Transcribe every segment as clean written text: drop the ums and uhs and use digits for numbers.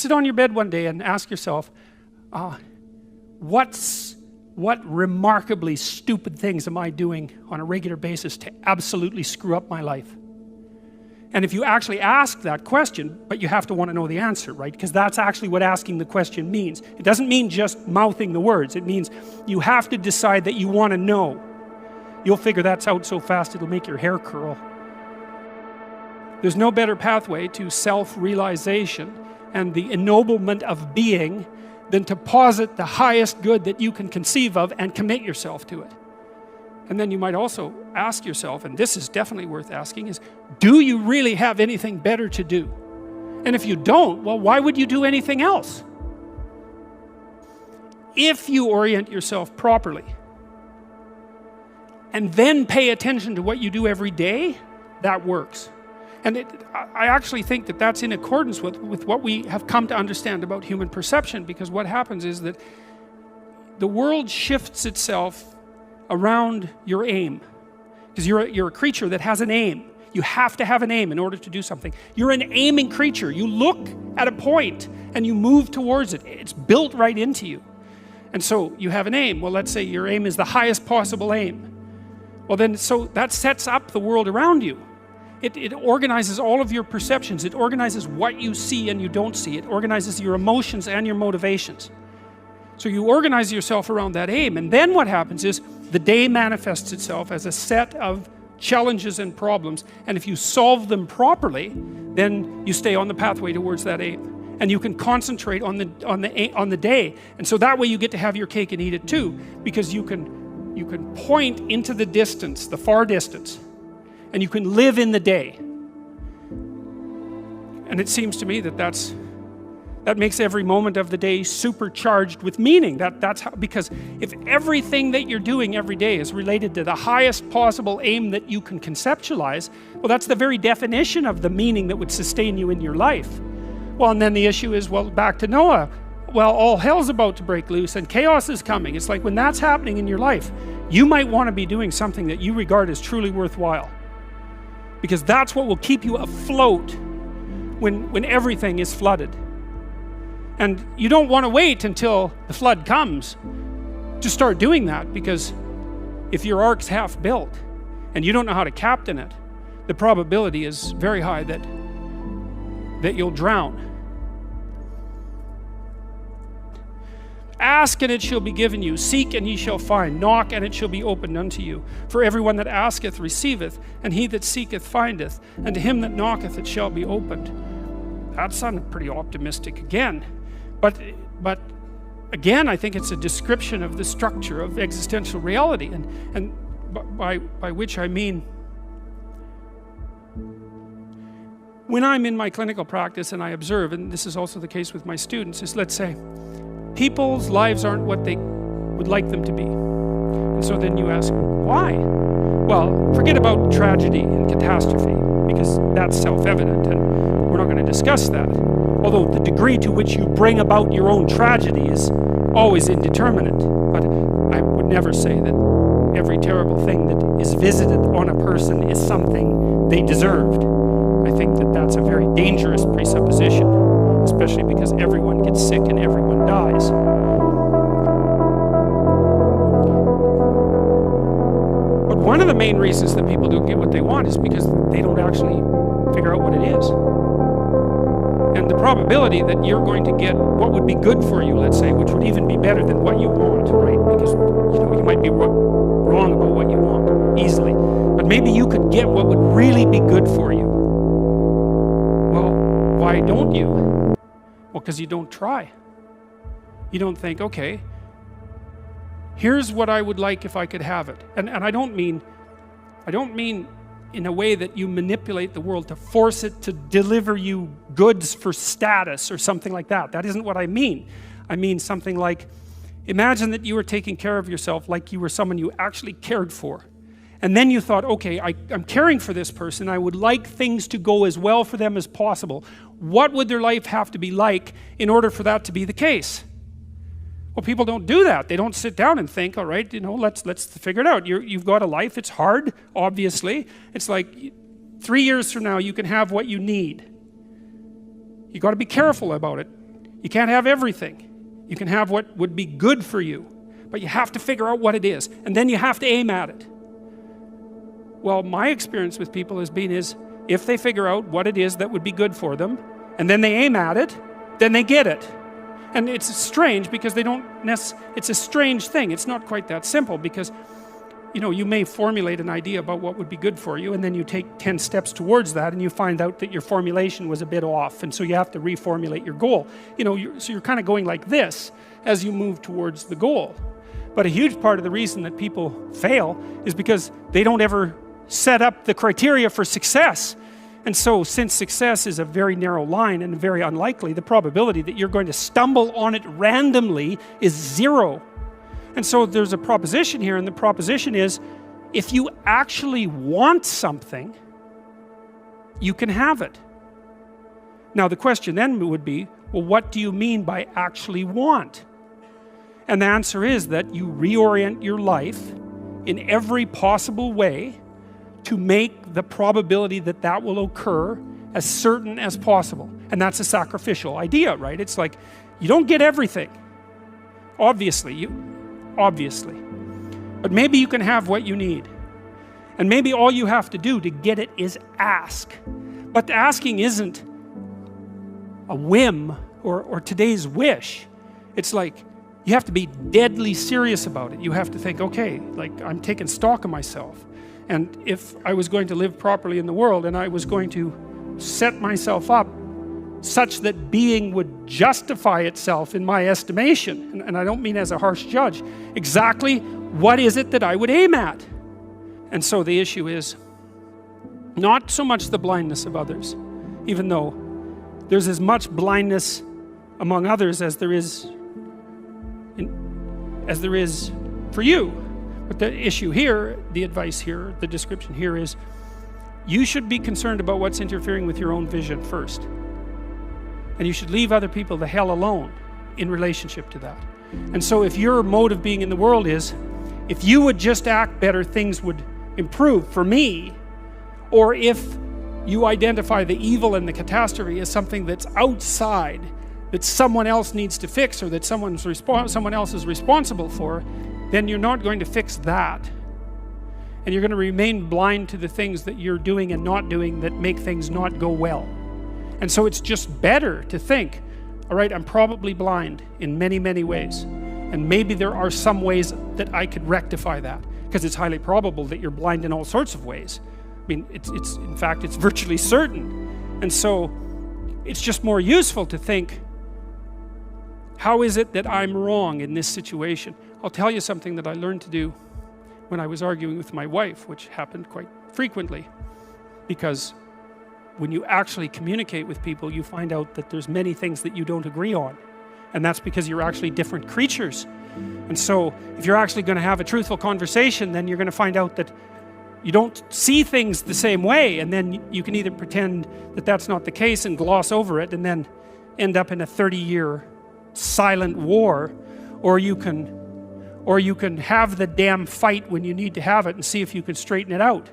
Sit on your bed one day and ask yourself, what remarkably stupid things am I doing on a regular basis to absolutely screw up my life? And if you actually ask that question, but you have to want to know the answer, right? Because that's actually what asking the question means. It doesn't mean just mouthing the words. It means you have to decide that you want to know. You'll figure that's out so fast it'll make your hair curl. There's no better pathway to self-realization and the ennoblement of being than to posit the highest good that you can conceive of and commit yourself to it. And then you might also ask yourself, and this is definitely worth asking, is do you really have anything better to do? And if you don't, well, why would you do anything else? If you orient yourself properly and then pay attention to what you do every day, that works. And I actually think that that's in accordance with what we have come to understand about human perception, because what happens is that the world shifts itself around your aim, because you're a creature that has an aim. You have to have an aim in order to do something. You're an aiming creature. You look at a point and you move towards it. It's built right into you. And so you have an aim. Well, let's say your aim is the highest possible aim. Well then, so that sets up the world around you. It organizes all of your perceptions. It organizes what you see and you don't see. It organizes your emotions and your motivations. So you organize yourself around that aim, and then what happens is the day manifests itself as a set of challenges and problems, and if you solve them properly, then you stay on the pathway towards that aim, and you can concentrate on the day, and so that way you get to have your cake and eat it too, because you can point into the distance, the far distance, and you can live in the day. And it seems to me that that makes every moment of the day supercharged with meaning. That's how, because if everything that you're doing every day is related to the highest possible aim that you can conceptualize, well, that's the very definition of the meaning that would sustain you in your life. Well, and then the issue is, well, back to Noah. Well, all hell's about to break loose and chaos is coming. It's like when that's happening in your life, you might want to be doing something that you regard as truly worthwhile, because that's what will keep you afloat when everything is flooded. And you don't want to wait until the flood comes to start doing that, because if your ark's half built and you don't know how to captain it, the probability is very high that you'll drown. Ask and it shall be given you. Seek and ye shall find. Knock and it shall be opened unto you. For everyone that asketh receiveth, and he that seeketh findeth, and to him that knocketh it shall be opened. That sounded pretty optimistic again. But again, I think it's a description of the structure of existential reality, and by which I mean, when I'm in my clinical practice and I observe, and this is also the case with my students, is, let's say, people's lives aren't what they would like them to be. And so then you ask, why? Well, forget about tragedy and catastrophe, because that's self-evident, and we're not going to discuss that. Although the degree to which you bring about your own tragedy is always indeterminate. But I would never say that every terrible thing that is visited on a person is something they deserved. I think that that's a very dangerous presupposition, especially because everyone gets sick and everyone dies. But one of the main reasons that people don't get what they want is because they don't actually figure out what it is. And the probability that you're going to get what would be good for you, let's say, which would even be better than what you want, right? Because you might be wrong about what you want easily, but maybe you could get what would really be good for you. Well, why don't you? Well, because you don't try. You don't think, okay, here's what I would like if I could have it. And I don't mean in a way that you manipulate the world to force it to deliver you goods for status or something like that. That isn't what I mean. I mean something like, imagine that you were taking care of yourself like you were someone you actually cared for. And then you thought, okay, I'm caring for this person. I would like things to go as well for them as possible. What would their life have to be like in order for that to be the case? Well, people don't do that. They don't sit down and think, all right, let's figure it out. You've got a life. It's hard, obviously. It's like 3 years from now, you can have what you need. You got to be careful about it. You can't have everything. You can have what would be good for you, but you have to figure out what it is, and then you have to aim at it. Well, my experience with people has been is, if they figure out what it is that would be good for them, and then they aim at it, then they get it. And it's strange because they don't it's a strange thing. It's not quite that simple because, you know, you may formulate an idea about what would be good for you, and then you take 10 steps towards that, and you find out that your formulation was a bit off, and so you have to reformulate your goal. You know, so you're kind of going like this as you move towards the goal. But a huge part of the reason that people fail is because they don't ever set up the criteria for success. And so, since success is a very narrow line and very unlikely, the probability that you're going to stumble on it randomly is 0. And so there's a proposition here, and the proposition is, if you actually want something, you can have it. Now the question then would be, well, what do you mean by actually want? And the answer is that you reorient your life in every possible way to make the probability that that will occur as certain as possible. And that's a sacrificial idea, right? It's like, you don't get everything. Obviously. But maybe you can have what you need. And maybe all you have to do to get it is ask. But asking isn't a whim or today's wish. It's like, you have to be deadly serious about it. You have to think, okay, like, I'm taking stock of myself. And if I was going to live properly in the world, and I was going to set myself up such that being would justify itself in my estimation, and I don't mean as a harsh judge, exactly what is it that I would aim at? And so the issue is not so much the blindness of others, even though there's as much blindness among others as there is for you. But the issue here, the advice here, the description here is, you should be concerned about what's interfering with your own vision first. And you should leave other people the hell alone in relationship to that. And so if your mode of being in the world is, if you would just act better, things would improve for me, or if you identify the evil and the catastrophe as something that's outside, that someone else needs to fix, or that someone else is responsible for, then you're not going to fix that. And you're going to remain blind to the things that you're doing and not doing that make things not go well. And so it's just better to think, all right, I'm probably blind in many, many ways. And maybe there are some ways that I could rectify that, because it's highly probable that you're blind in all sorts of ways. I mean, in fact, it's virtually certain. And so it's just more useful to think, how is it that I'm wrong in this situation? I'll tell you something that I learned to do when I was arguing with my wife, which happened quite frequently, because when you actually communicate with people, you find out that there's many things that you don't agree on, and that's because you're actually different creatures. And so if you're actually going to have a truthful conversation, then you're going to find out that you don't see things the same way, and then you can either pretend that that's not the case and gloss over it and then end up in a 30-year silent war, or you can have the damn fight when you need to have it and see if you can straighten it out.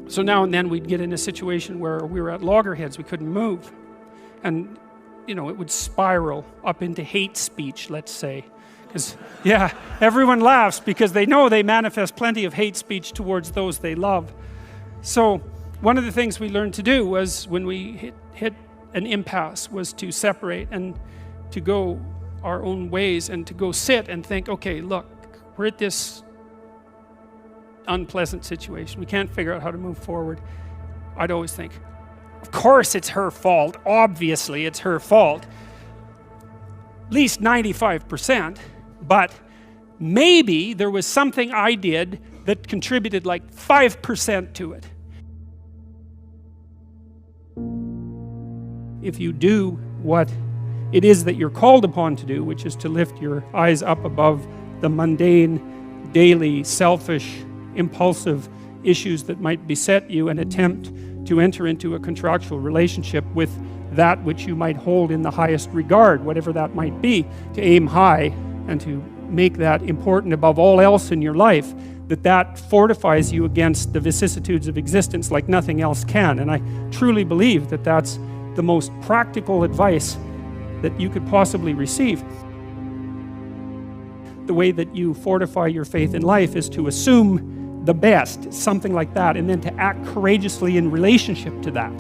So now and then we'd get in a situation where we were at loggerheads, we couldn't move, and you know, it would spiral up into hate speech, let's say, because yeah, everyone laughs because they know they manifest plenty of hate speech towards those they love. So one of the things we learned to do was, when we hit an impasse, was to separate and to go our own ways, and to go sit and think, okay, look, we're at this unpleasant situation. We can't figure out how to move forward. I'd always think, of course it's her fault. Obviously it's her fault. At least 95%. But maybe there was something I did that contributed like 5% to it. If you do what it is that you're called upon to do, which is to lift your eyes up above the mundane, daily, selfish, impulsive issues that might beset you, and attempt to enter into a contractual relationship with that which you might hold in the highest regard, whatever that might be, to aim high and to make that important above all else in your life, that fortifies you against the vicissitudes of existence like nothing else can. And I truly believe that that's the most practical advice that you could possibly receive. The way that you fortify your faith in life is to assume the best, something like that, and then to act courageously in relationship to that.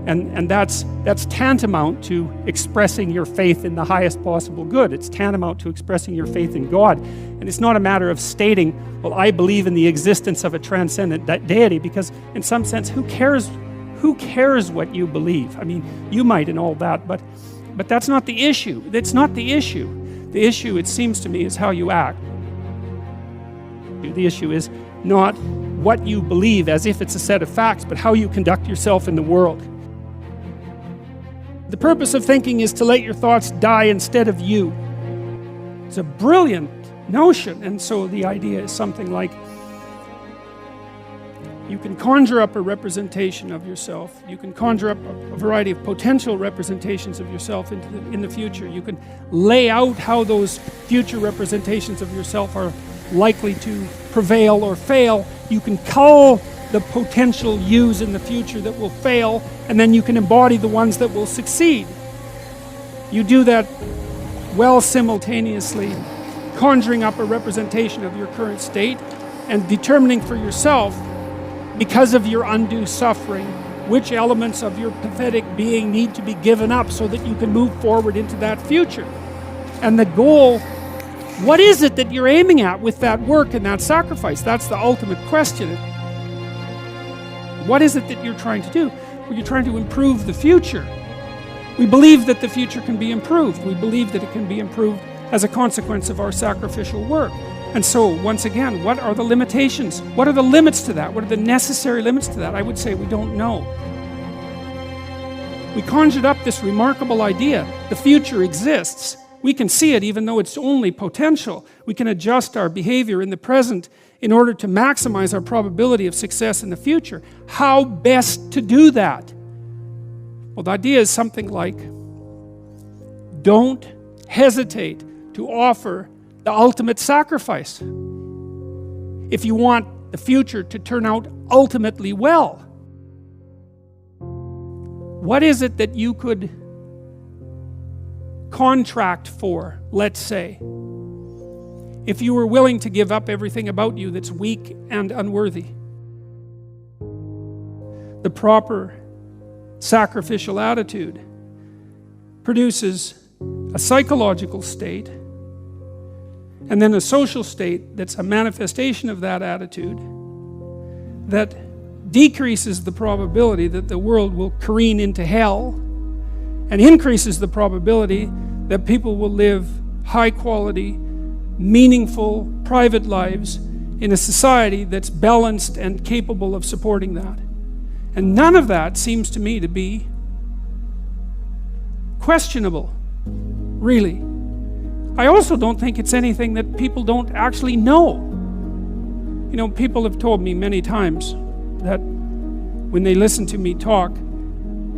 And that's tantamount to expressing your faith in the highest possible good. It's tantamount to expressing your faith in God. And it's not a matter of stating, well, I believe in the existence of a transcendent deity, because in some sense, who cares what you believe? I mean, you might and all that, but that's not the issue. That's not the issue. The issue, it seems to me, is how you act. The issue is not what you believe as if it's a set of facts, but how you conduct yourself in the world. The purpose of thinking is to let your thoughts die instead of you. It's a brilliant notion, and so the idea is something like, you can conjure up a representation of yourself. You can conjure up a variety of potential representations of yourself in the future. You can lay out how those future representations of yourself are likely to prevail or fail. You can cull the potential yous in the future that will fail, and then you can embody the ones that will succeed. You do that well simultaneously, conjuring up a representation of your current state and determining for yourself, because of your undue suffering, which elements of your pathetic being need to be given up so that you can move forward into that future. And the goal, what is it that you're aiming at with that work and that sacrifice? That's the ultimate question. What is it that you're trying to do? Well, you're trying to improve the future. We believe that the future can be improved. We believe that it can be improved as a consequence of our sacrificial work. And so, once again, what are the limitations? What are the limits to that? What are the necessary limits to that? I would say we don't know. We conjured up this remarkable idea. The future exists. We can see it even though it's only potential. We can adjust our behavior in the present in order to maximize our probability of success in the future. How best to do that? Well, the idea is something like, don't hesitate to offer the ultimate sacrifice if you want the future to turn out ultimately well. What is it that you could contract for, let's say, if you were willing to give up everything about you that's weak and unworthy? The proper sacrificial attitude produces a psychological state and then a social state that's a manifestation of that attitude that decreases the probability that the world will careen into hell and increases the probability that people will live high quality, meaningful, private lives in a society that's balanced and capable of supporting that. And none of that seems to me to be questionable, really. I also don't think it's anything that people don't actually know. You know, people have told me many times that when they listen to me talk,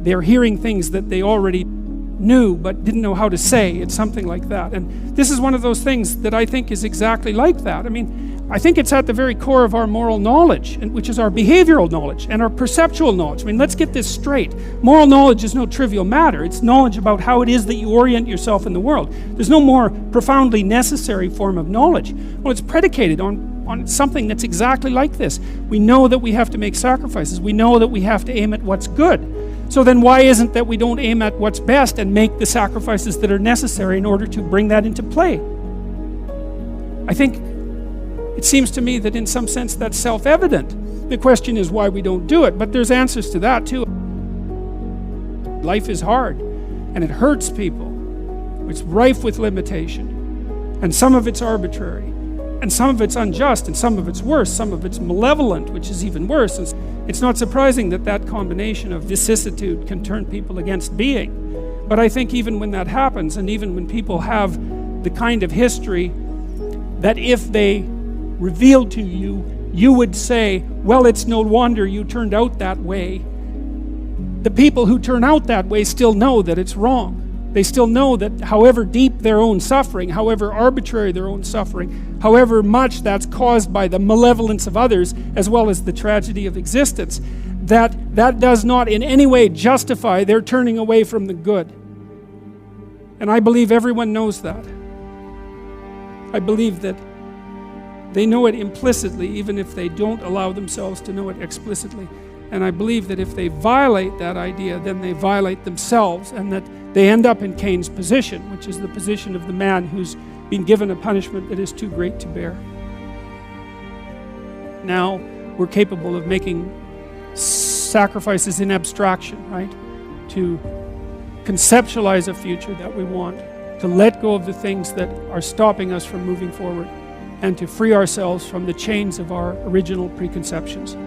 they're hearing things that they already knew but didn't know how to say. It's something like that. And this is one of those things that I think is exactly like that. I mean, I think it's at the very core of our moral knowledge, which is our behavioral knowledge and our perceptual knowledge. I mean, let's get this straight. Moral knowledge is no trivial matter. It's knowledge about how it is that you orient yourself in the world. There's no more profoundly necessary form of knowledge. Well, it's predicated on something that's exactly like this. We know that we have to make sacrifices. We know that we have to aim at what's good. So then why isn't that we don't aim at what's best and make the sacrifices that are necessary in order to bring that into play? I think it seems to me that in some sense that's self-evident. The question is why we don't do it, but there's answers to that too. Life is hard and it hurts people. It's rife with limitation, and some of it's arbitrary, and some of it's unjust, and some of it's worse, some of it's malevolent, which is even worse. And it's not surprising that that combination of vicissitude can turn people against being. But I think even when that happens, and even when people have the kind of history that if they revealed to you, you would say, well, it's no wonder you turned out that way. The people who turn out that way still know that it's wrong. They still know that however deep their own suffering, however arbitrary their own suffering, however much that's caused by the malevolence of others, as well as the tragedy of existence, that does not in any way justify their turning away from the good. And I believe everyone knows that. I believe that they know it implicitly, even if they don't allow themselves to know it explicitly. And I believe that if they violate that idea, then they violate themselves, and that they end up in Cain's position, which is the position of the man who's been given a punishment that is too great to bear. Now we're capable of making sacrifices in abstraction, right? To conceptualize a future that we want, to let go of the things that are stopping us from moving forward, and to free ourselves from the chains of our original preconceptions.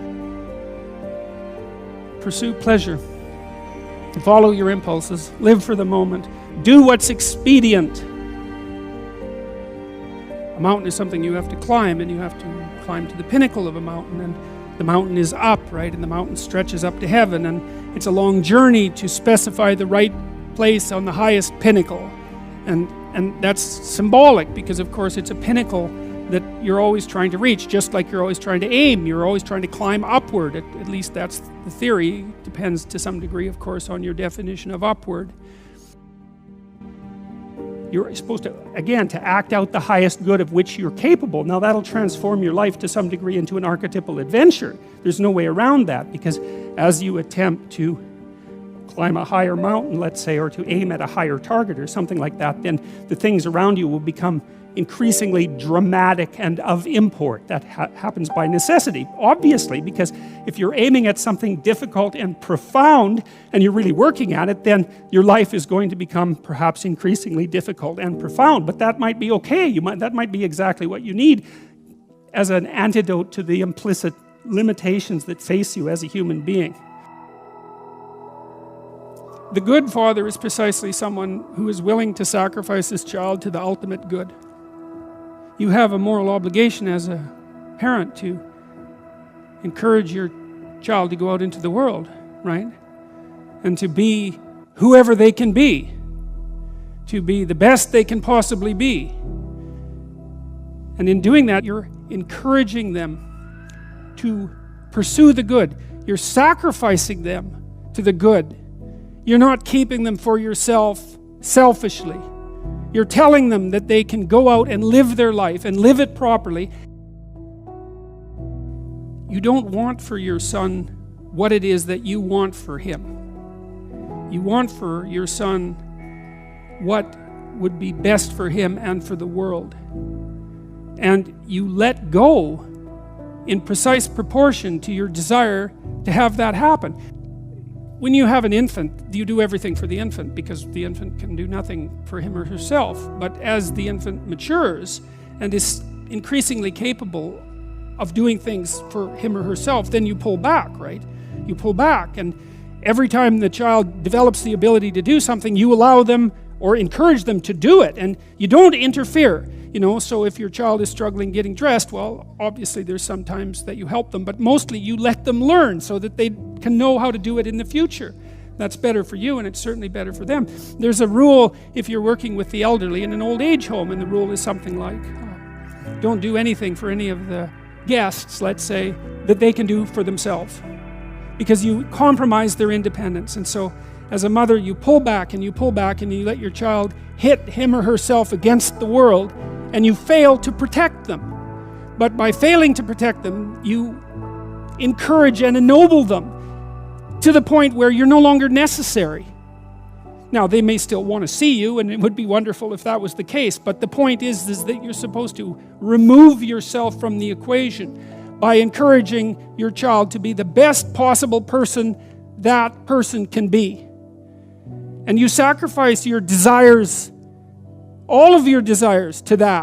Pursue pleasure. Follow your impulses. Live for the moment. Do what's expedient. A mountain is something you have to climb, and you have to climb to the pinnacle of a mountain, and the mountain is up, right? And the mountain stretches up to heaven, and it's a long journey to specify the right place on the highest pinnacle. And that's symbolic, because of course it's a pinnacle that you're always trying to reach, just like you're always trying to aim. You're always trying to climb upward. At least that's the theory. Depends to some degree, of course, on your definition of upward. You're supposed to, again, to act out the highest good of which you're capable. Now that'll transform your life to some degree into an archetypal adventure. There's no way around that, because as you attempt to climb a higher mountain, let's say, or to aim at a higher target or something like that, then the things around you will become increasingly dramatic and of import. That happens by necessity, obviously, because if you're aiming at something difficult and profound and you're really working at it, then your life is going to become perhaps increasingly difficult and profound. But that might be okay. That might be exactly what you need as an antidote to the implicit limitations that face you as a human being. The good father is precisely someone who is willing to sacrifice his child to the ultimate good. You have a moral obligation as a parent to encourage your child to go out into the world, right? And to be whoever they can be, to be the best they can possibly be. And in doing that, you're encouraging them to pursue the good. You're sacrificing them to the good. You're not keeping them for yourself selfishly. You're telling them that they can go out and live their life and live it properly. You don't want for your son what it is that you want for him. You want for your son what would be best for him and for the world. And you let go in precise proportion to your desire to have that happen. When you have an infant, you do everything for the infant, because the infant can do nothing for him or herself. But as the infant matures and is increasingly capable of doing things for him or herself, then you pull back, right? You pull back, and every time the child develops the ability to do something, you allow them or encourage them to do it, and you don't interfere. So if your child is struggling getting dressed, well, obviously there's some times that you help them, but mostly you let them learn so that they can know how to do it in the future. That's better for you, and it's certainly better for them. There's a rule if you're working with the elderly in an old age home, and the rule is something like, don't do anything for any of the guests, let's say, that they can do for themselves, because you compromise their independence. And so as a mother, you pull back and you pull back, and you let your child hit him or herself against the world, and you fail to protect them. But by failing to protect them, you encourage and ennoble them to the point where you're no longer necessary. Now, they may still want to see you, and it would be wonderful if that was the case, but the point is that you're supposed to remove yourself from the equation by encouraging your child to be the best possible person that person can be. And you sacrifice your desires, all of your desires, to that.